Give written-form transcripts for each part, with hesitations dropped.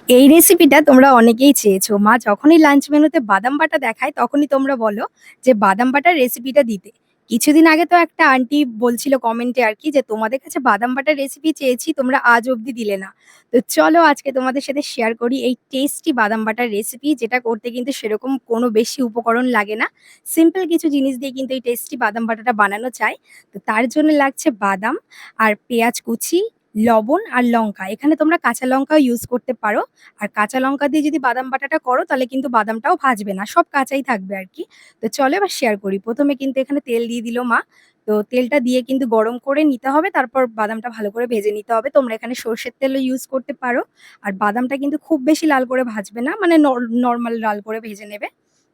এই রেসিপিটা তোমরা অনেকেই চেয়েছো। মা যখনই লাঞ্চ মেনুতে বাদাম বাটা দেখায়, তখনই তোমরা বলো যে বাদাম বাটার রেসিপিটা দিতে। কিছুদিন আগে তো একটা আন্টি বলছিল কমেন্টে আরকি যে, "তোমাদের কাছে বাদাম বাটার রেসিপি চেয়েছি, তোমরা আজ অব্দি দিলে না।" তো চলো আজকে তোমাদের সাথে শেয়ার করি এই টেস্টি বাদাম বাটার রেসিপি, যেটা করতে কিন্তু সেরকম কোনো বেশি উপকরণ লাগে না। সিম্পল কিছু জিনিস দিয়ে কিন্তু এই টেস্টি বাদাম বাটাটা বানানো যায়। তো তার জন্য লাগছে বাদাম আর পেঁয়াজ কুচি, লবণ আর লঙ্কা। এখানে তোমরা কাঁচা লঙ্কাও ইউজ করতে পারো। আর কাঁচা লঙ্কা দিয়ে যদি বাদাম বাটাটা করো তাহলে কিন্তু বাদামটাও ভাজবে না। সব কাঁচাই থাকবে আরকি। তো চলো এবার শেয়ার করি। ১ম এ কিন্তু এখানে তেল দিয়ে দিল মা। তো তেলটা দিয়ে কিন্তু গরম করে নিতে হবে। তারপর বাদামটা ভালো করে ভেজে নিতে হবে। তোমরা এখানে সর্ষের তেলও ইউজ করতে পারো। আর বাদামটা কিন্তু খুব বেশি লাল করে ভাজবে না। মানে নরমাল লাল করে ভেজে নেবে।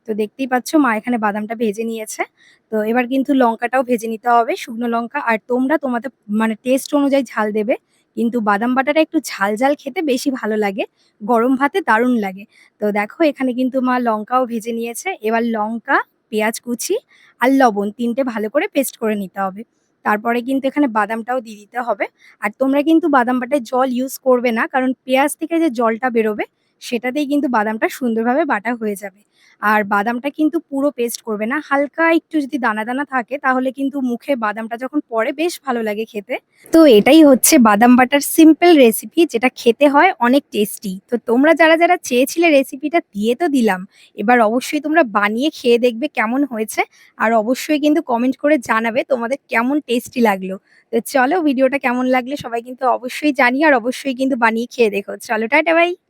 তো দেখতেই পাচ্ছ মা এখানে বাদামটা ভেজে নিয়েছে। তো এবার কিন্তু লঙ্কাটাও ভেজে নিতে হবে, শুকনো লঙ্কা। আর তোমরা তোমাদের মানে টেস্ট অনুযায়ী ঝাল দেবে। কিন্তু বাদাম বাটাটা একটু ঝাল, ঝাল খেতে বেশি ভালো লাগে। গরম ভাতে দারুণ লাগে। তো দেখো এখানে কিন্তু মা লঙ্কাও ভেজে নিয়েছে। এবার লঙ্কা, পেঁয়াজ কুচি আর লবণ ৩ টে ভালো করে পেস্ট করে নিতে হবে। তারপরে কিন্তু এখানে বাদামটাও দিয়ে দিতে হবে। আর তোমরা কিন্তু বাদাম বাটায় জল ইউজ করবে না। কারণ পেঁয়াজ থেকে যে জলটা বেরোবে, সেটাতেই কিন্তু বাদামটা সুন্দরভাবে বাটা হয়ে যাবে। আর বাদামটা কিন্তু পুরো পেস্ট করবে না। হালকা একটু যদি দানা, দানা থাকে তাহলে কিন্তু মুখে বাদামটা যখন পড়ে বেশ ভালো লাগে খেতে। তো এটাই হচ্ছে বাদাম বাটার সিম্পল রেসিপি, যেটা খেতে হয় অনেক টেস্টি। তো তোমরা যারা চেয়েছিলে রেসিপিটা দিয়ে তো দিলাম। এবার অবশ্যই তোমরা বানিয়ে খেয়ে দেখবে কেমন হয়েছে। আর অবশ্যই কিন্তু কমেন্ট করে জানাবে তোমাদের কেমন টেস্টি লাগলো। তো চলো ভিডিওটা কেমন লাগলে সবাই কিন্তু অবশ্যই জানিও আর অবশ্যই কিন্তু বানিয়ে খেয়ে দেখো। চলো টাটা বাই।